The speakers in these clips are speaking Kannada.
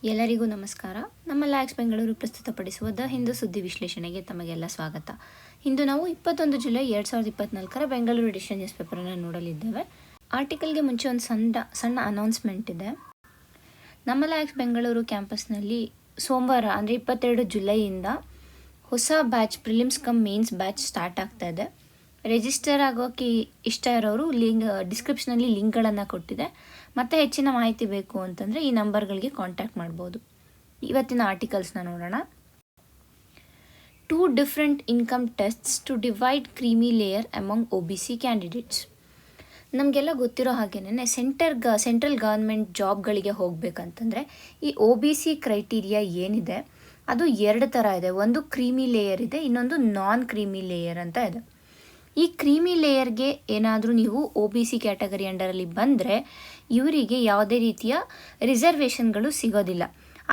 ಎಲ್ಲರಿಗೂ ನಮಸ್ಕಾರ. ನಮ್ಮ ಲ್ಯಾಕ್ಸ್ ಬೆಂಗಳೂರು ಪ್ರಸ್ತುತಪಡಿಸುವ ದ ಹಿಂದೂ ಸುದ್ದಿ ವಿಶ್ಲೇಷಣೆಗೆ ತಮಗೆಲ್ಲ ಸ್ವಾಗತ. ಇಂದು ನಾವು 21 ಜುಲೈ 2024 ಬೆಂಗಳೂರು ಎಡಿಷನ್ ನ್ಯೂಸ್ ಪೇಪರನ್ನು ನೋಡಲಿದ್ದೇವೆ. ಆರ್ಟಿಕಲ್ಗೆ ಮುಂಚೆ ಒಂದು ಸಣ್ಣ ಅನೌನ್ಸ್ಮೆಂಟ್ ಇದೆ. ನಮ್ಮ ಲ್ಯಾಕ್ಸ್ ಬೆಂಗಳೂರು ಕ್ಯಾಂಪಸ್ನಲ್ಲಿ ಸೋಮವಾರ ಅಂದರೆ 22 ಜುಲೈಯಿಂದ ಹೊಸ batch prelims come mains batch start ಆಗ್ತಾ ಇದೆ. ರಿಜಿಸ್ಟರ್ ಆಗೋಕ್ಕೆ ಇಷ್ಟ ಇರೋರು ಡಿಸ್ಕ್ರಿಪ್ಷನಲ್ಲಿ ಲಿಂಕ್ಗಳನ್ನು ಕೊಟ್ಟಿದೆ. ಮತ್ತು ಹೆಚ್ಚಿನ ಮಾಹಿತಿ ಬೇಕು ಅಂತಂದರೆ ಈ ನಂಬರ್ಗಳಿಗೆ ಕಾಂಟ್ಯಾಕ್ಟ್ ಮಾಡ್ಬೋದು. ಇವತ್ತಿನ ಆರ್ಟಿಕಲ್ಸ್ನ ನೋಡೋಣ. 2 different income tests to divide creamy layer among OBC candidates. ನಮಗೆಲ್ಲ ಗೊತ್ತಿರೋ ಹಾಗೇನೆ ಸೆಂಟ್ರಲ್ ಗವರ್ಮೆಂಟ್ ಜಾಬ್ಗಳಿಗೆ ಹೋಗಬೇಕಂತಂದರೆ ಈ OBC ಕ್ರೈಟೀರಿಯಾ ಏನಿದೆ ಅದು 2 ಥರ ಇದೆ. ಒಂದು ಕ್ರೀಮಿ ಲೇಯರ್ ಇದೆ, ಇನ್ನೊಂದು ನಾನ್ ಕ್ರೀಮಿ ಲೇಯರ್ ಅಂತ ಇದೆ. ಈ ಕ್ರೀಮಿ ಲೇಯರ್ಗೆ ಏನಾದರೂ ನೀವು OBC ಕ್ಯಾಟಗರಿ ಅಂಡರಲ್ಲಿ ಬಂದರೆ ಇವರಿಗೆ ಯಾವುದೇ ರೀತಿಯ ರಿಸರ್ವೇಷನ್ಗಳು ಸಿಗೋದಿಲ್ಲ.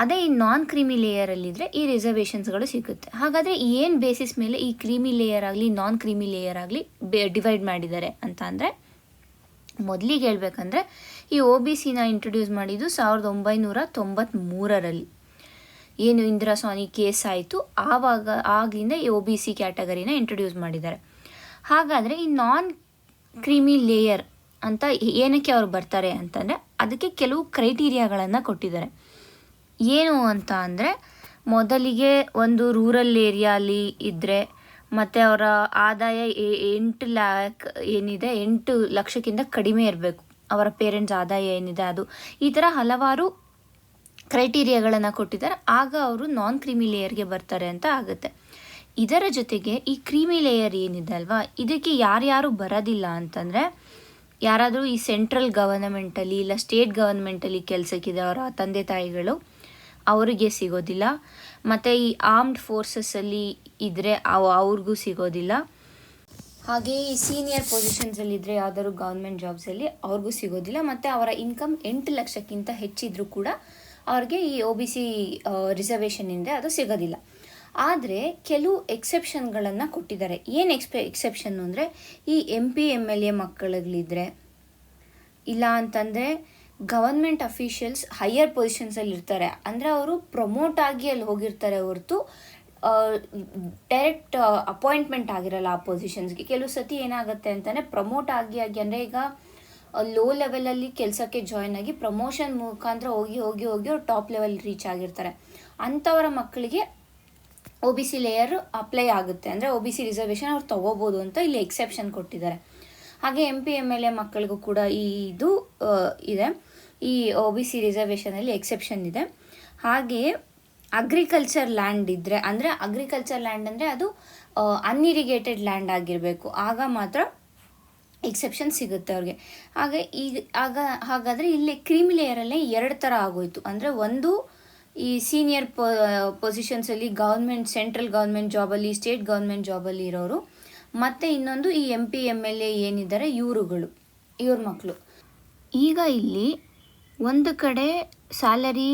ಅದೇ ಈ ನಾನ್ ಕ್ರೀಮಿ ಲೇಯರಲ್ಲಿದ್ದರೆ ಈ ರಿಸರ್ವೇಷನ್ಸ್ಗಳು ಸಿಗುತ್ತೆ. ಹಾಗಾದರೆ ಏನು ಬೇಸಿಸ್ ಮೇಲೆ ಈ ಕ್ರೀಮಿ ಲೇಯರ್ ಆಗಲಿ ನಾನ್ ಕ್ರೀಮಿ ಲೇಯರ್ ಆಗಲಿ ಡಿವೈಡ್ ಮಾಡಿದ್ದಾರೆ ಅಂತ ಅಂದರೆ, ಮೊದಲಿಗೆ ಹೇಳ್ಬೇಕಂದ್ರೆ ಈ OBCನ ಇಂಟ್ರೊಡ್ಯೂಸ್ ಮಾಡಿದ್ದು 1993ರಲ್ಲಿ. ಏನು ಇಂದಿರಾ ಸಾನಿ ಕೇಸ್ ಆಯಿತು ಆಗಲಿಂದ ಈ OBC ಕ್ಯಾಟಗರಿನ ಇಂಟ್ರೊಡ್ಯೂಸ್ ಮಾಡಿದ್ದಾರೆ. ಹಾಗಾದರೆ ಈ ನಾನ್ ಕ್ರೀಮಿ ಲೇಯರ್ ಅಂತ ಏನಕ್ಕೆ ಅವ್ರು ಬರ್ತಾರೆ ಅಂತಂದರೆ ಅದಕ್ಕೆ ಕೆಲವು ಕ್ರೈಟೀರಿಯಾಗಳನ್ನು ಕೊಟ್ಟಿದ್ದಾರೆ. ಏನು ಅಂತ ಅಂದರೆ, ಮೊದಲಿಗೆ ಒಂದು ರೂರಲ್ ಏರಿಯಾಲಿ ಇದ್ದರೆ ಮತ್ತು ಅವರ ಆದಾಯ 8 ಲ್ಯಾಕ್ ಏನಿದೆ 8 ಲಕ್ಷಕ್ಕಿಂತ ಕಡಿಮೆ ಇರಬೇಕು, ಅವರ ಪೇರೆಂಟ್ಸ್ ಆದಾಯ ಏನಿದೆ ಅದು. ಈ ಥರ ಹಲವಾರು ಕ್ರೈಟೀರಿಯಾಗಳನ್ನು ಕೊಟ್ಟಿದ್ದಾರೆ. ಆಗ ಅವರು ನಾನ್ ಕ್ರೀಮಿ ಲೇಯರ್ಗೆ ಬರ್ತಾರೆ ಅಂತ ಆಗುತ್ತೆ. ಇದರ ಜೊತೆಗೆ ಈ ಕ್ರೀಮಿ ಲೇಯರ್ ಏನಿದೆ ಅಲ್ವಾ, ಇದಕ್ಕೆ ಯಾರ್ಯಾರು ಬರೋದಿಲ್ಲ ಅಂತಂದರೆ, ಯಾರಾದರೂ ಈ ಸೆಂಟ್ರಲ್ ಗವರ್ನಮೆಂಟಲ್ಲಿ ಇಲ್ಲ ಸ್ಟೇಟ್ ಗವರ್ನಮೆಂಟಲ್ಲಿ ಕೆಲಸಕ್ಕಿದೆ ಅವರ ತಂದೆ ತಾಯಿಗಳು, ಅವರಿಗೆ ಸಿಗೋದಿಲ್ಲ. ಮತ್ತು ಈ ಆರ್ಮ್ಡ್ ಫೋರ್ಸಸ್ಸಲ್ಲಿ ಇದ್ದರೆ ಅವ್ರಿಗೂ ಸಿಗೋದಿಲ್ಲ. ಹಾಗೆ ಈ ಸೀನಿಯರ್ ಪೊಸಿಷನ್ಸಲ್ಲಿದ್ದರೆ ಯಾವ್ದಾದ್ರು ಗೌರ್ಮೆಂಟ್ ಜಾಬ್ಸಲ್ಲಿ ಅವ್ರಿಗೂ ಸಿಗೋದಿಲ್ಲ. ಮತ್ತು ಅವರ ಇನ್ಕಮ್ 8 ಲಕ್ಷಕ್ಕಿಂತ ಹೆಚ್ಚಿದ್ರೂ ಕೂಡ ಅವ್ರಿಗೆ ಈ OBC ರಿಸರ್ವೇಷನ್ನಿಂದ ಅದು ಸಿಗೋದಿಲ್ಲ. ಆದರೆ ಕೆಲವು ಎಕ್ಸೆಪ್ಷನ್ಗಳನ್ನು ಕೊಟ್ಟಿದ್ದಾರೆ. ಏನು ಎಕ್ಸೆಪ್ಷನ್ನು ಅಂದರೆ, ಈ MP MLA ಮಕ್ಕಳುಗಳಿದ್ರೆ, ಇಲ್ಲ ಅಂತಂದರೆ ಗವರ್ಮೆಂಟ್ ಅಫಿಷಿಯಲ್ಸ್ ಹೈಯರ್ ಪೊಸಿಷನ್ಸಲ್ಲಿ ಇರ್ತಾರೆ, ಅಂದರೆ ಅವರು ಪ್ರಮೋಟ್ ಆಗಿ ಅಲ್ಲಿ ಹೋಗಿರ್ತಾರೆ ಹೊರತು ಡೈರೆಕ್ಟ್ ಅಪಾಯಿಂಟ್ಮೆಂಟ್ ಆಗಿರಲ್ಲ ಆ ಪೊಸಿಷನ್ಸ್ಗೆ. ಕೆಲವು ಸತಿ ಏನಾಗುತ್ತೆ ಅಂತಂದರೆ ಪ್ರಮೋಟ್ ಆಗಿ ಅಂದರೆ ಈಗ ಲೋ ಲೆವೆಲಲ್ಲಿ ಕೆಲಸಕ್ಕೆ ಜಾಯ್ನ್ ಆಗಿ ಪ್ರಮೋಷನ್ ಮುಖಾಂತರ ಹೋಗಿ ಅವ್ರು ಟಾಪ್ ಲೆವೆಲ್ ರೀಚ್ ಆಗಿರ್ತಾರೆ. ಅಂಥವರ ಮಕ್ಕಳಿಗೆ OBC ಲೇಯರ್ ಅಪ್ಲೈ ಆಗುತ್ತೆ, ಅಂದರೆ OBC ರಿಸರ್ವೇಷನ್ ಅವ್ರು ತೊಗೋಬೋದು ಅಂತ ಇಲ್ಲಿ ಎಕ್ಸೆಪ್ಷನ್ ಕೊಟ್ಟಿದ್ದಾರೆ. ಹಾಗೆ MP MLA ಮಕ್ಕಳಿಗೂ ಕೂಡ ಇದು ಇದೆ, ಈ OBC ರಿಸರ್ವೇಷನಲ್ಲಿ ಎಕ್ಸೆಪ್ಷನ್ ಇದೆ. ಹಾಗೆ ಅಗ್ರಿಕಲ್ಚರ್ ಲ್ಯಾಂಡ್ ಇದ್ದರೆ, ಅಂದರೆ ಅಗ್ರಿಕಲ್ಚರ್ ಲ್ಯಾಂಡ್ ಅಂದರೆ ಅದು ಅನ್ಇರಿಗೇಟೆಡ್ ಲ್ಯಾಂಡ್ ಆಗಿರಬೇಕು, ಆಗ ಮಾತ್ರ ಎಕ್ಸೆಪ್ಷನ್ ಸಿಗುತ್ತೆ ಅವ್ರಿಗೆ. ಹಾಗಾದರೆ ಇಲ್ಲಿ ಕ್ರೀಮಿ ಲೇಯರಲ್ಲೇ 2 ಥರ ಆಗೋಯ್ತು. ಅಂದರೆ ಒಂದು ಈ ಸೀನಿಯರ್ ಪೊಸಿಷನ್ಸಲ್ಲಿ ಸೆಂಟ್ರಲ್ ಗೌರ್ಮೆಂಟ್ ಜಾಬಲ್ಲಿ ಸ್ಟೇಟ್ ಗೌರ್ಮೆಂಟ್ ಜಾಬಲ್ಲಿ ಇರೋರು, ಮತ್ತು ಇನ್ನೊಂದು ಈ MP MLA ಏನಿದ್ದಾರೆ ಇವ್ರ ಮಕ್ಕಳು. ಈಗ ಇಲ್ಲಿ ಒಂದು ಕಡೆ ಸ್ಯಾಲರಿ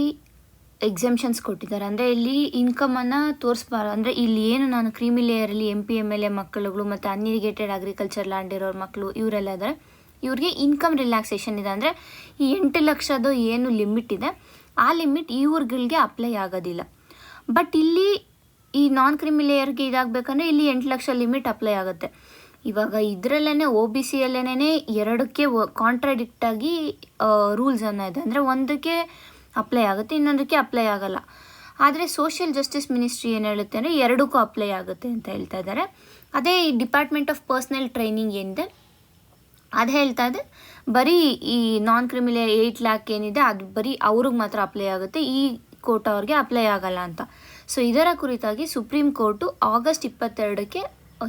ಎಕ್ಸೆಂಪ್ಷನ್ಸ್ ಕೊಟ್ಟಿದ್ದಾರೆ. ಅಂದರೆ ಇಲ್ಲಿ ಇನ್ಕಮನ್ನು ತೋರಿಸ್ಬಾರ್ದು. ಅಂದರೆ ಇಲ್ಲಿ ಏನು ನಾನು ಕ್ರೀಮಿ ಲೇಯರಲ್ಲಿ MP MLA ಮಕ್ಕಳುಗಳು ಮತ್ತು ಅನ್ಇರಿಗೇಟೆಡ್ ಅಗ್ರಿಕಲ್ಚರ್ ಲ್ಯಾಂಡ್ ಇರೋರ ಮಕ್ಕಳು ಇವರೆಲ್ಲ ಇದ್ದಾರೆ, ಇವ್ರಿಗೆ ಇನ್ಕಮ್ ರಿಲ್ಯಾಕ್ಸೇಷನ್ ಇದೆ. ಅಂದರೆ ಈ 8 ಲಕ್ಷದ ಏನು ಲಿಮಿಟ್ ಇದೆ ಆ ಲಿಮಿಟ್ ಇವ್ರಿಗೆ ಅಪ್ಲೈ ಆಗೋದಿಲ್ಲ. ಬಟ್ ಇಲ್ಲಿ ಈ ನಾನ್ ಕ್ರಿಮಿ ಲೇಯರ್ಗೆ ಇದಾಗಬೇಕಂದ್ರೆ ಇಲ್ಲಿ 8 ಲಕ್ಷ ಲಿಮಿಟ್ ಅಪ್ಲೈ ಆಗುತ್ತೆ. ಇವಾಗ ಇದರಲ್ಲೇ OBCಯಲ್ಲೇ 2ಕ್ಕೆ ಕಾಂಟ್ರಾಡಿಕ್ಟಾಗಿ ರೂಲ್ಸ್ ಅನ್ನೋ ಇದೆ. ಅಂದರೆ ಒಂದಕ್ಕೆ ಅಪ್ಲೈ ಆಗುತ್ತೆ, ಇನ್ನೊಂದಕ್ಕೆ ಅಪ್ಲೈ ಆಗಲ್ಲ. ಆದರೆ ಸೋಷಿಯಲ್ ಜಸ್ಟಿಸ್ ಮಿನಿಸ್ಟ್ರಿ ಏನು ಹೇಳುತ್ತೆ ಅಂದರೆ 2ಕ್ಕೂ ಅಪ್ಲೈ ಆಗುತ್ತೆ ಅಂತ ಹೇಳ್ತಾ ಇದ್ದಾರೆ. ಅದೇ ಈ ಡಿಪಾರ್ಟ್ಮೆಂಟ್ ಆಫ್ ಪರ್ಸ್ನಲ್ ಟ್ರೈನಿಂಗ್ ಏನಿದೆ ಅದು ಹೇಳ್ತಾ ಇದೆ ಬರೀ ಈ ನಾನ್ ಕ್ರಿಮಿಲೆ 8 ಲ್ಯಾಕ್ ಏನಿದೆ ಅದು ಬರೀ ಅವ್ರಿಗೆ ಮಾತ್ರ ಅಪ್ಲೈ ಆಗುತ್ತೆ, ಈ ಕೋಟ ಅವ್ರಿಗೆ ಅಪ್ಲೈ ಆಗಲ್ಲ ಅಂತ. ಸೊ ಇದರ ಕುರಿತಾಗಿ ಸುಪ್ರೀಂ ಕೋರ್ಟು ಆಗಸ್ಟ್ 22ಕ್ಕೆ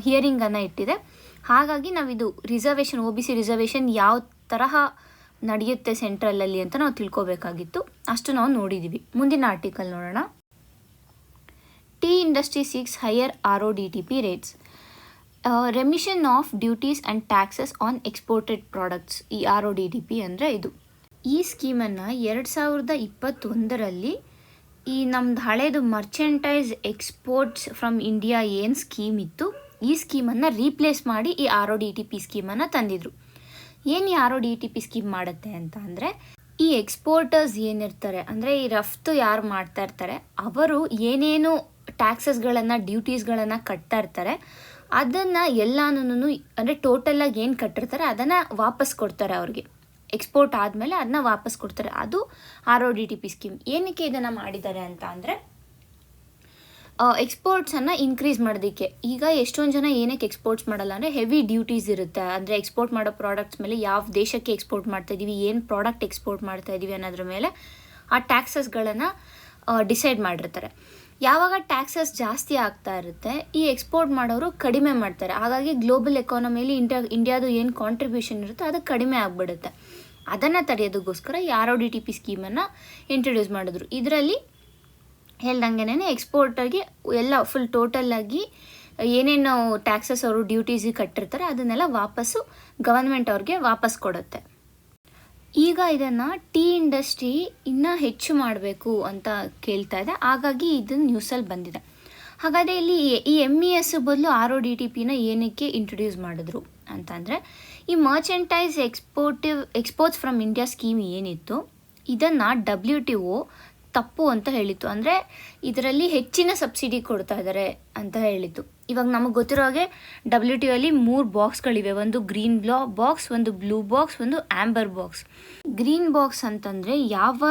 ಹಿಯರಿಂಗನ್ನು ಇಟ್ಟಿದೆ. ಹಾಗಾಗಿ ನಾವಿದು ರಿಸರ್ವೇಷನ್ OBC ರಿಸರ್ವೇಷನ್ ಯಾವ ತರಹ ನಡೆಯುತ್ತೆ ಸೆಂಟ್ರಲಲ್ಲಿ ಅಂತ ನಾವು ತಿಳ್ಕೊಬೇಕಾಗಿತ್ತು. ಅಷ್ಟು ನಾವು ನೋಡಿದ್ದೀವಿ. ಮುಂದಿನ ಆರ್ಟಿಕಲ್ ನೋಡೋಣ. Tea industry seeks higher RODTP rates. Remission of duties and taxes on exported products. ಈ RODTP ಅಂದರೆ ಇದು. ಈ ಸ್ಕೀಮನ್ನು 2021ರಲ್ಲಿ ಈ ನಮ್ಮದು ಹಳೇದು ಮರ್ಚೆಂಟೈಸ್ ಎಕ್ಸ್ಪೋರ್ಟ್ಸ್ ಫ್ರಮ್ ಇಂಡಿಯಾ ಏನು ಸ್ಕೀಮ್ ಇತ್ತು ಈ ಸ್ಕೀಮನ್ನು ರೀಪ್ಲೇಸ್ ಮಾಡಿ ಈ RODTP ಸ್ಕೀಮನ್ನು ತಂದಿದ್ರು. ಏನು ಈ RODTP ಸ್ಕೀಮ್ ಮಾಡುತ್ತೆ ಅಂತ ಅಂದರೆ, ಈ ಎಕ್ಸ್ಪೋರ್ಟರ್ಸ್ ಏನಿರ್ತಾರೆ, ಅಂದರೆ ಈ ರಫ್ತು ಯಾರು ಮಾಡ್ತಾ ಇರ್ತಾರೆ, ಅವರು ಏನೇನು ಟ್ಯಾಕ್ಸಸ್ಗಳನ್ನು ಡ್ಯೂಟೀಸ್ಗಳನ್ನು ಕಟ್ತಾ ಇರ್ತಾರೆ ಅದನ್ನು ಎಲ್ಲಾನು, ಅಂದರೆ ಟೋಟಲಾಗಿ ಏನು ಕಟ್ಟಿರ್ತಾರೆ ಅದನ್ನು ವಾಪಸ್ ಕೊಡ್ತಾರೆ ಅವ್ರಿಗೆ. ಎಕ್ಸ್ಪೋರ್ಟ್ ಆದಮೇಲೆ ಅದನ್ನ ವಾಪಸ್ ಕೊಡ್ತಾರೆ. ಅದು RODTP ಸ್ಕೀಮ್. ಏನಕ್ಕೆ ಇದನ್ನು ಮಾಡಿದ್ದಾರೆ ಅಂತ ಅಂದರೆ ಎಕ್ಸ್ಪೋರ್ಟ್ಸನ್ನು ಇನ್ಕ್ರೀಸ್ ಮಾಡೋದಕ್ಕೆ. ಈಗ ಎಷ್ಟೊಂದು ಜನ ಏನಕ್ಕೆ ಎಕ್ಸ್ಪೋರ್ಟ್ಸ್ ಮಾಡಲ್ಲ ಅಂದರೆ ಹೆವಿ ಡ್ಯೂಟೀಸ್ ಇರುತ್ತೆ. ಅಂದರೆ ಎಕ್ಸ್ಪೋರ್ಟ್ ಮಾಡೋ ಪ್ರಾಡಕ್ಟ್ಸ್ ಮೇಲೆ ಯಾವ ದೇಶಕ್ಕೆ ಎಕ್ಸ್ಪೋರ್ಟ್ ಮಾಡ್ತಾಯಿದ್ದೀವಿ, ಏನು ಪ್ರಾಡಕ್ಟ್ ಎಕ್ಸ್ಪೋರ್ಟ್ ಮಾಡ್ತಾಯಿದ್ದೀವಿ ಅನ್ನೋದ್ರ ಮೇಲೆ ಆ ಟ್ಯಾಕ್ಸಸ್ಗಳನ್ನು ಡಿಸೈಡ್ ಮಾಡಿರ್ತಾರೆ. ಯಾವಾಗ ಟ್ಯಾಕ್ಸಸ್ ಜಾಸ್ತಿ ಆಗ್ತಾ ಇರುತ್ತೆ ಈ ಎಕ್ಸ್ಪೋರ್ಟ್ ಮಾಡೋರು ಕಡಿಮೆ ಮಾಡ್ತಾರೆ. ಹಾಗಾಗಿ ಗ್ಲೋಬಲ್ ಎಕಾನಮಿಯಲ್ಲಿ ಇಂಡಿಯಾದು ಏನು ಕಾಂಟ್ರಿಬ್ಯೂಷನ್ ಇರುತ್ತೆ ಅದು ಕಡಿಮೆ ಆಗಿಬಿಡುತ್ತೆ. ಅದನ್ನು ತಡೆಯೋದಕ್ಕೋಸ್ಕರ ಈ RODTP ಸ್ಕೀಮನ್ನು ಇಂಟ್ರೊಡ್ಯೂಸ್ ಮಾಡಿದ್ರು. ಇದರಲ್ಲಿ ಹೇಳ್ದಂಗೆನೇ ಎಕ್ಸ್ಪೋರ್ಟರ್ಗೆ ಎಲ್ಲ ಫುಲ್ ಟೋಟಲಾಗಿ ಏನೇನು ಟ್ಯಾಕ್ಸಸ್ ಅವರು ಡ್ಯೂಟೀಸಿಗೆ ಕಟ್ಟಿರ್ತಾರೆ ಅದನ್ನೆಲ್ಲ ವಾಪಸ್ಸು ಗವರ್ಮೆಂಟ್ ಅವ್ರಿಗೆ ವಾಪಸ್ ಕೊಡುತ್ತೆ. ಈಗ ಇದನ್ನು ಟೀ ಇಂಡಸ್ಟ್ರಿ ಇನ್ನೂ ಹೆಚ್ಚು ಮಾಡಬೇಕು ಅಂತ ಕೇಳ್ತಾ ಇದೆ. ಹಾಗಾಗಿ ಇದನ್ನು ನ್ಯೂಸಲ್ಲಿ ಬಂದಿದೆ. ಹಾಗಾದರೆ ಇಲ್ಲಿ ಈ MES ಬದಲು RODTPನ ಏನಕ್ಕೆ ಇಂಟ್ರೊಡ್ಯೂಸ್ ಮಾಡಿದ್ರು ಅಂತಂದರೆ ಈ merchandise exports from India scheme ಏನಿತ್ತು ಇದನ್ನು WTO ತಪ್ಪು ಅಂತ ಹೇಳಿತ್ತು. ಅಂದರೆ ಇದರಲ್ಲಿ ಹೆಚ್ಚಿನ ಸಬ್ಸಿಡಿ ಕೊಡ್ತಾ ಇದ್ದಾರೆ ಅಂತ ಹೇಳಿತ್ತು. ಇವಾಗ ನಮಗೆ ಗೊತ್ತಿರೋ ಹಾಗೆ WTO ಅಲ್ಲಿ 3 ಬಾಕ್ಸ್ಗಳಿವೆ. ಒಂದು ಗ್ರೀನ್ ಬಾಕ್ಸ್, ಒಂದು ಬ್ಲೂ ಬಾಕ್ಸ್, ಒಂದು ಆಂಬರ್ ಬಾಕ್ಸ್. ಗ್ರೀನ್ ಬಾಕ್ಸ್ ಅಂತಂದರೆ ಯಾವ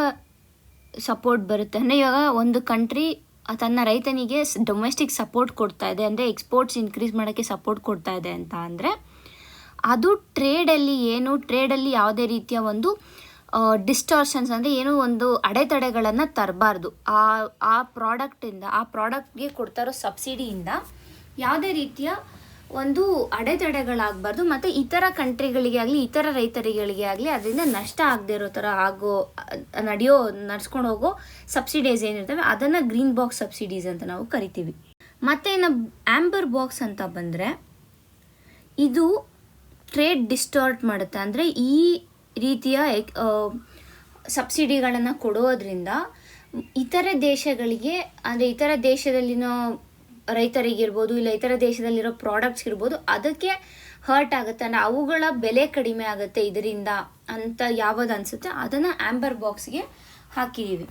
ಸಪೋರ್ಟ್ ಬರುತ್ತೆ ಅಂದರೆ ಇವಾಗ ಒಂದು ಕಂಟ್ರಿ ತನ್ನ ರೈತನಿಗೆ ಡೊಮೆಸ್ಟಿಕ್ ಸಪೋರ್ಟ್ ಕೊಡ್ತಾ ಇದೆ, ಅಂದರೆ ಎಕ್ಸ್ಪೋರ್ಟ್ಸ್ ಇನ್ಕ್ರೀಸ್ ಮಾಡೋಕ್ಕೆ ಸಪೋರ್ಟ್ ಕೊಡ್ತಾ ಇದೆ ಅಂತ ಅಂದರೆ ಅದು ಟ್ರೇಡಲ್ಲಿ ಯಾವುದೇ ರೀತಿಯ ಒಂದು ಡಿಸ್ಟಾರ್ಷನ್ಸ್ ಅಂದರೆ ಏನೋ ಒಂದು ಅಡೆತಡೆಗಳನ್ನು ತರಬಾರ್ದು. ಆ ಪ್ರಾಡಕ್ಟ್ಗೆ ಕೊಡ್ತಾ ಇರೋ ಸಬ್ಸಿಡಿಯಿಂದ ಯಾವುದೇ ರೀತಿಯ ಒಂದು ಅಡೆತಡೆಗಳಾಗಬಾರ್ದು ಮತ್ತು ಇತರ ಕಂಟ್ರಿಗಳಿಗೆ ಆಗಲಿ ಇತರ ರೈತರಿಗಳಿಗೆ ಆಗಲಿ ಅದರಿಂದ ನಷ್ಟ ಆಗದೆ ಇರೋ ಥರ ನಡ್ಸ್ಕೊಂಡು ಹೋಗೋ ಸಬ್ಸಿಡೀಸ್ ಏನಿರ್ತವೆ ಅದನ್ನು ಗ್ರೀನ್ ಬಾಕ್ಸ್ ಸಬ್ಸಿಡೀಸ್ ಅಂತ ನಾವು ಕರಿತೀವಿ. ಮತ್ತು ಇನ್ನು ಆಂಬರ್ ಬಾಕ್ಸ್ ಅಂತ ಬಂದರೆ ಇದು ಟ್ರೇಡ್ ಡಿಸ್ಟಾರ್ಟ್ ಮಾಡುತ್ತೆ. ಅಂದರೆ ಈ ರೀತಿಯ ಸಬ್ಸಿಡಿಗಳನ್ನು ಕೊಡೋದ್ರಿಂದ ಇತರ ದೇಶಗಳಿಗೆ, ಅಂದರೆ ಇತರ ದೇಶದಲ್ಲಿನ ರೈತರಿಗಿರ್ಬೋದು ಇಲ್ಲ ಇತರ ದೇಶದಲ್ಲಿರೋ ಪ್ರಾಡಕ್ಟ್ಸ್ ಇರ್ಬೋದು ಅದಕ್ಕೆ ಹರ್ಟ್ ಆಗುತ್ತೆ, ಅಂದರೆ ಅವುಗಳ ಬೆಲೆ ಕಡಿಮೆ ಆಗುತ್ತೆ ಇದರಿಂದ ಅಂತ ಯಾವುದು ಅನಿಸುತ್ತೆ ಅದನ್ನು ಆಂಬರ್ ಬಾಕ್ಸ್ಗೆ ಹಾಕಿದ್ದೀವಿ.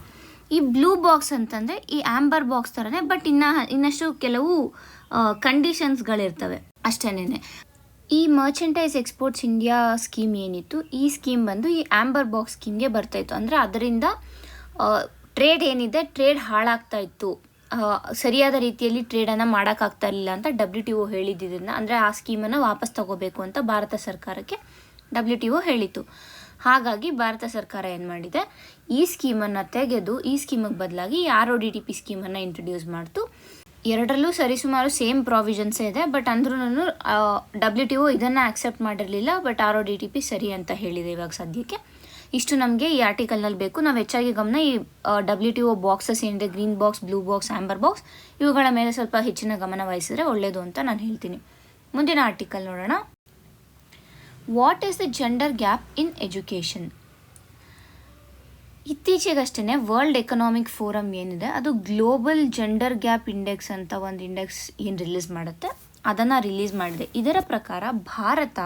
ಈ ಬ್ಲೂ ಬಾಕ್ಸ್ ಅಂತಂದರೆ ಈ ಆಂಬರ್ ಬಾಕ್ಸ್ ಥರನೇ, ಬಟ್ ಇನ್ನಷ್ಟು ಕೆಲವು ಕಂಡೀಷನ್ಸ್ಗಳಿರ್ತವೆ ಅಷ್ಟೇನೆ. ಈ ಮರ್ಚೆಂಟೈಸ್ ಎಕ್ಸ್ಪೋರ್ಟ್ಸ್ ಇಂಡಿಯಾ ಸ್ಕೀಮ್ ಏನಿತ್ತು ಈ ಸ್ಕೀಮ್ ಬಂದು ಈ ಆಂಬರ್ ಬಾಕ್ಸ್ ಸ್ಕೀಮ್ಗೆ ಬರ್ತಾಯಿತ್ತು. ಅಂದರೆ ಅದರಿಂದ ಟ್ರೇಡ್ ಏನಿದೆ ಟ್ರೇಡ್ ಹಾಳಾಗ್ತಾ ಇತ್ತು, ಸರಿಯಾದ ರೀತಿಯಲ್ಲಿ ಟ್ರೇಡನ್ನು ಮಾಡೋಕ್ಕಾಗ್ತಾ ಇರಲಿಲ್ಲ ಅಂತ WTO ಹೇಳಿದ್ದರಿಂದ, ಅಂದರೆ ಆ ಸ್ಕೀಮನ್ನು ವಾಪಸ್ ತಗೋಬೇಕು ಅಂತ ಭಾರತ ಸರ್ಕಾರಕ್ಕೆ WTO ಹೇಳಿತ್ತು. ಹಾಗಾಗಿ ಭಾರತ ಸರ್ಕಾರ ಏನು ಮಾಡಿದೆ, ಈ ಸ್ಕೀಮನ್ನು ತೆಗೆದು ಈ ಸ್ಕೀಮಿಗೆ ಬದಲಾಗಿ RODTP ಸ್ಕೀಮನ್ನು ಇಂಟ್ರೊಡ್ಯೂಸ್ ಮಾಡ್ತು. ಎರಡರಲ್ಲೂ ಸರಿಸುಮಾರು ಸೇಮ್ ಪ್ರಾವಿಷನ್ಸೇ ಇದೆ, ಬಟ್ ಅಂದ್ರೂ WTO ಇದನ್ನು ಆಕ್ಸೆಪ್ಟ್ ಮಾಡಿರಲಿಲ್ಲ, ಬಟ್ RODTP ಸರಿ ಅಂತ ಹೇಳಿದೆ ಇವಾಗ ಸದ್ಯಕ್ಕೆ. ಇಷ್ಟು ನಮಗೆ ಈ ಆರ್ಟಿಕಲ್ನಲ್ಲಿ ಬೇಕು. ನಾವು ಹೆಚ್ಚಾಗಿ ಗಮನ ಈ WTO ಬಾಕ್ಸಸ್ ಏನಿದೆ green box, blue box, amber box ಇವುಗಳ ಮೇಲೆ ಸ್ವಲ್ಪ ಹೆಚ್ಚಿನ ಗಮನ ವಹಿಸಿದ್ರೆ ಒಳ್ಳೆಯದು ಅಂತ ನಾನು ಹೇಳ್ತೀನಿ. ಮುಂದಿನ ಆರ್ಟಿಕಲ್ ನೋಡೋಣ. What is the gender gap in education? ಇತ್ತೀಚೆಗಷ್ಟೇ ವರ್ಲ್ಡ್ ಎಕನಾಮಿಕ್ ಫೋರಮ್ ಏನಿದೆ ಅದು ಗ್ಲೋಬಲ್ ಜೆಂಡರ್ ಗ್ಯಾಪ್ ಇಂಡೆಕ್ಸ್ ಅಂತ ಒಂದು ಇಂಡೆಕ್ಸ್ ಏನು ರಿಲೀಸ್ ಮಾಡುತ್ತೆ ಅದನ್ನು ರಿಲೀಸ್ ಮಾಡಿದೆ. ಇದರ ಪ್ರಕಾರ ಭಾರತ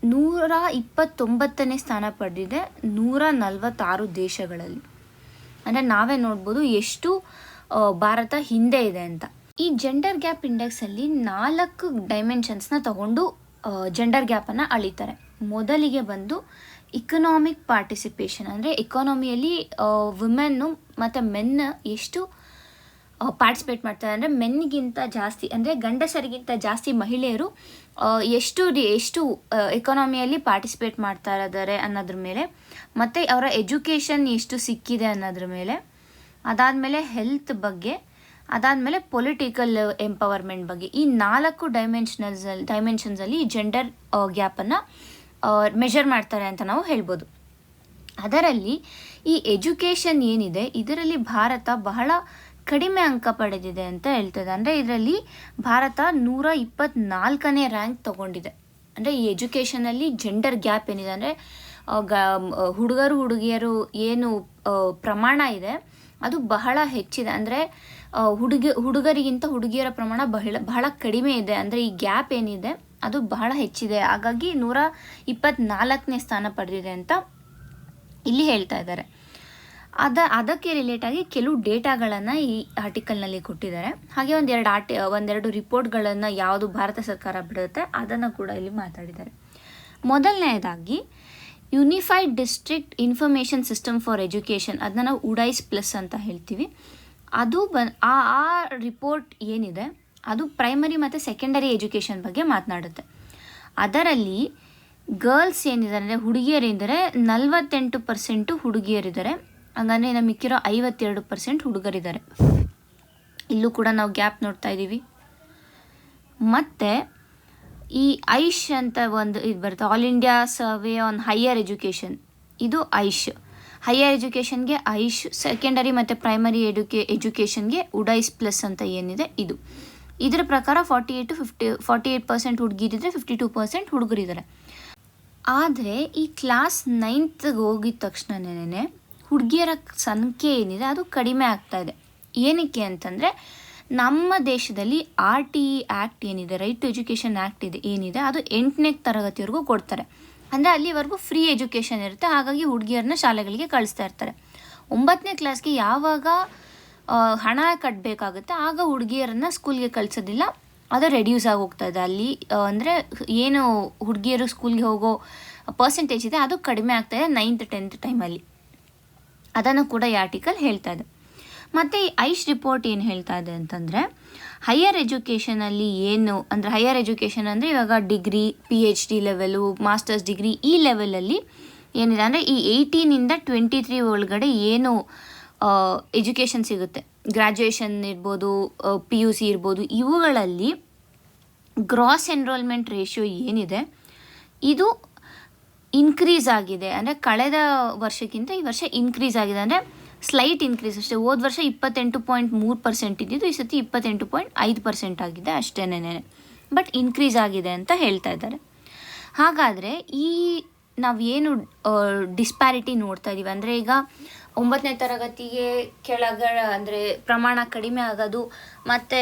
129ನೇ ಸ್ಥಾನ ಪಡೆದಿದೆ 146 ದೇಶಗಳಲ್ಲಿ. ಅಂದರೆ ನಾವೇ ನೋಡ್ಬೋದು ಎಷ್ಟು ಭಾರತ ಹಿಂದೆ ಇದೆ ಅಂತ. ಈ ಜೆಂಡರ್ ಗ್ಯಾಪ್ ಇಂಡೆಕ್ಸಲ್ಲಿ 4 ಡೈಮೆನ್ಷನ್ಸ್ನ ತಗೊಂಡು ಜೆಂಡರ್ ಗ್ಯಾಪನ್ನು ಅಳಿತಾರೆ. ಮೊದಲಿಗೆ ಬಂದು ಇಕನಾಮಿಕ್ ಪಾರ್ಟಿಸಿಪೇಷನ್, ಅಂದರೆ ಎಕಾನಮಿಯಲ್ಲಿ ವುಮೆನ್ನು ಮತ್ತು ಮೆನ್ ಎಷ್ಟು ಪಾರ್ಟಿಸಿಪೇಟ್ ಮಾಡ್ತಾರೆ, ಅಂದರೆ ಮೆನ್ಗಿಂತ ಜಾಸ್ತಿ, ಅಂದರೆ ಗಂಡಸರಿಗಿಂತ ಜಾಸ್ತಿ ಮಹಿಳೆಯರು ಎಷ್ಟು ಎಕಾನಮಿಯಲ್ಲಿ ಪಾರ್ಟಿಸಿಪೇಟ್ ಮಾಡ್ತಾ ಇದ್ದಾರೆ ಅನ್ನೋದ್ರ ಮೇಲೆ, ಮತ್ತು ಅವರ ಎಜುಕೇಷನ್ ಎಷ್ಟು ಸಿಕ್ಕಿದೆ ಅನ್ನೋದ್ರ ಮೇಲೆ, ಅದಾದಮೇಲೆ ಹೆಲ್ತ್ ಬಗ್ಗೆ, ಅದಾದಮೇಲೆ ಪೊಲಿಟಿಕಲ್ ಎಂಪವರ್ಮೆಂಟ್ ಬಗ್ಗೆ, ಈ 4 ಡೈಮೆನ್ಷನ್ಸಲ್ಲಿ ಈ ಜೆಂಡರ್ ಗ್ಯಾಪನ್ನು ಮೆಷರ್ ಮಾಡ್ತಾರೆ ಅಂತ ನಾವು ಹೇಳ್ಬೋದು. ಅದರಲ್ಲಿ ಈ ಎಜುಕೇಷನ್ ಏನಿದೆ ಇದರಲ್ಲಿ ಭಾರತ ಬಹಳ ಕಡಿಮೆ ಅಂಕ ಪಡೆದಿದೆ ಅಂತ ಹೇಳ್ತದೆ. ಅಂದರೆ ಇದರಲ್ಲಿ ಭಾರತ 124ನೇ ರ್ಯಾಂಕ್ ತೊಗೊಂಡಿದೆ. ಅಂದರೆ ಈ ಎಜುಕೇಷನಲ್ಲಿ ಜೆಂಡರ್ ಗ್ಯಾಪ್ ಏನಿದೆ ಅಂದರೆ ಹುಡುಗಿಯರು ಏನು ಪ್ರಮಾಣ ಇದೆ ಅದು ಬಹಳ ಹೆಚ್ಚಿದೆ. ಅಂದರೆ ಹುಡುಗರಿಗಿಂತ ಹುಡುಗಿಯರ ಪ್ರಮಾಣ ಬಹಳ ಕಡಿಮೆ ಇದೆ. ಅಂದರೆ ಈ ಗ್ಯಾಪ್ ಏನಿದೆ ಅದು ಬಹಳ ಹೆಚ್ಚಿದೆ. ಹಾಗಾಗಿ 124ನೇ ಸ್ಥಾನ ಪಡೆದಿದೆ ಅಂತ ಇಲ್ಲಿ ಹೇಳ್ತಾ ಇದ್ದಾರೆ. ಅದಕ್ಕೆ ರಿಲೇಟಾಗಿ ಕೆಲವು ಡೇಟಾಗಳನ್ನು ಈ ಆರ್ಟಿಕಲ್ನಲ್ಲಿ ಕೊಟ್ಟಿದ್ದಾರೆ. ಹಾಗೆ ಒಂದೆರಡು ರಿಪೋರ್ಟ್ಗಳನ್ನು ಯಾವುದು ಭಾರತ ಸರ್ಕಾರ ಬಿಡುತ್ತೆ ಅದನ್ನು ಕೂಡ ಇಲ್ಲಿ ಮಾತಾಡಿದ್ದಾರೆ. ಮೊದಲನೇದಾಗಿ unified district information system for education, ಅದನ್ನ ನಾವು UDISE ಪ್ಲಸ್ ಅಂತ ಹೇಳ್ತೀವಿ. ಅದು ಆ ರಿಪೋರ್ಟ್ ಏನಿದೆ ಅದು ಪ್ರೈಮರಿ ಮತ್ತು ಸೆಕೆಂಡರಿ ಎಜುಕೇಷನ್ ಬಗ್ಗೆ ಮಾತನಾಡುತ್ತೆ. ಅದರಲ್ಲಿ ಗರ್ಲ್ಸ್ ಏನಿದ್ದಾರೆ ಅಂದರೆ ಹುಡುಗಿಯರಿದ್ದಾರೆ 48% ಹುಡುಗಿಯರಿದ್ದಾರೆ, ಹಂಗಂದರೆ ಇನ್ನು ಮಿಕ್ಕಿರೋ 52% ಹುಡುಗರಿದ್ದಾರೆ. ಇಲ್ಲೂ ಕೂಡ ನಾವು ಗ್ಯಾಪ್ ನೋಡ್ತಾ ಇದ್ದೀವಿ. ಮತ್ತು ಈ ಐಶ್ ಅಂತ ಒಂದು ಇದು ಬರುತ್ತೆ, all India survey on higher education. ಇದು ಹೈಯರ್ ಎಜುಕೇಷನ್ಗೆ ಐಶ್, ಸೆಕೆಂಡರಿ ಮತ್ತು ಪ್ರೈಮರಿ ಎಜುಕೇಷನ್ಗೆ UDISE ಪ್ಲಸ್ ಅಂತ ಏನಿದೆ ಇದರ ಪ್ರಕಾರ 48% ಹುಡುಗಿರಿದ್ರೆ 52% ಹುಡುಗರಿದ್ದಾರೆ. ಆದರೆ ಈ ಕ್ಲಾಸ್ 9th ಹೋಗಿದ ತಕ್ಷಣನೇ ಹುಡುಗಿಯರ ಸಂಖ್ಯೆ ಏನಿದೆ ಅದು ಕಡಿಮೆ ಆಗ್ತಾ ಇದೆ. ಏನಕ್ಕೆ ಅಂತಂದರೆ ನಮ್ಮ ದೇಶದಲ್ಲಿ RTE ಆ್ಯಕ್ಟ್ ಏನಿದೆ, ರೈಟ್ ಟು ಎಜುಕೇಷನ್ ಆ್ಯಕ್ಟ್ ಏನಿದೆ ಅದು 8ನೇ ತರಗತಿವರೆಗೂ ಕೊಡ್ತಾರೆ. ಅಂದರೆ ಅಲ್ಲಿವರೆಗೂ ಫ್ರೀ ಎಜುಕೇಷನ್ ಇರುತ್ತೆ. ಹಾಗಾಗಿ ಹುಡುಗಿಯರನ್ನ ಶಾಲೆಗಳಿಗೆ ಕಳಿಸ್ತಾ ಇರ್ತಾರೆ. 9ನೇ ಕ್ಲಾಸ್ಗೆ ಯಾವಾಗ ಹಣ ಕಟ್ಟಬೇಕಾಗುತ್ತೆ ಆಗ ಹುಡುಗಿಯರನ್ನು ಸ್ಕೂಲ್ಗೆ ಕಳಿಸೋದಿಲ್ಲ, ಅದು ರೆಡ್ಯೂಸ್ ಆಗಿ ಹೋಗ್ತಾ ಇದೆ. ಅಲ್ಲಿ ಅಂದರೆ ಏನು ಹುಡುಗಿಯರು ಸ್ಕೂಲ್ಗೆ ಹೋಗೋ ಪರ್ಸೆಂಟೇಜ್ ಇದೆ ಅದು ಕಡಿಮೆ ಆಗ್ತಾ ಇದೆ 9th 10th ಟೈಮಲ್ಲಿ. ಅದನ್ನು ಕೂಡ ಈ ಆರ್ಟಿಕಲ್ ಹೇಳ್ತಾ ಇದೆ. ಮತ್ತು ಈ ಐಶ್ ರಿಪೋರ್ಟ್ ಏನು ಹೇಳ್ತಾ ಇದೆ ಅಂತಂದರೆ ಹೈಯರ್ ಎಜುಕೇಷನಲ್ಲಿ ಅಂದರೆ ಹೈಯರ್ ಎಜುಕೇಷನ್ ಅಂದರೆ ಇವಾಗ degree, PhD level, masters degree ಈ ಲೆವೆಲಲ್ಲಿ ಏನಿದೆ ಅಂದರೆ ಈ 18ಇಂದ 23 ಒಳಗಡೆ ಏನು ಎಜುಕೇಷನ್ ಸಿಗುತ್ತೆ, ಗ್ರ್ಯಾಜುಯೇಷನ್ ಇರ್ಬೋದು, PUC ಇರ್ಬೋದು, ಇವುಗಳಲ್ಲಿ ಗ್ರಾಸ್ ಎನ್ರೋಲ್ಮೆಂಟ್ ರೇಷಿಯೋ ಏನಿದೆ ಇದು ಇನ್ಕ್ರೀಸ್ ಆಗಿದೆ. ಅಂದರೆ ಕಳೆದ ವರ್ಷಕ್ಕಿಂತ ಈ ವರ್ಷ ಇನ್ಕ್ರೀಸ್ ಆಗಿದೆ, ಅಂದರೆ ಸ್ಲೈಟ್ ಇನ್ಕ್ರೀಸ್ ಅಷ್ಟೇ. ಹೋದ ವರ್ಷ 28.3% ಇದ್ದಿದ್ದು ಈ ಸತಿ 28.5% ಆಗಿದೆ ಅಷ್ಟೇನೇ, ಬಟ್ ಇನ್ಕ್ರೀಸ್ ಆಗಿದೆ ಅಂತ ಹೇಳ್ತಾ ಇದ್ದಾರೆ. ಹಾಗಾದರೆ ಈ ನಾವೇನು ಡಿಸ್ಪ್ಯಾರಿಟಿ ನೋಡ್ತಾ ಇದ್ದೀವಿ ಅಂದರೆ ಈಗ 9ನೇ ತರಗತಿಗೆ ಅಂದರೆ ಪ್ರಮಾಣ ಕಡಿಮೆ ಆಗೋದು ಮತ್ತು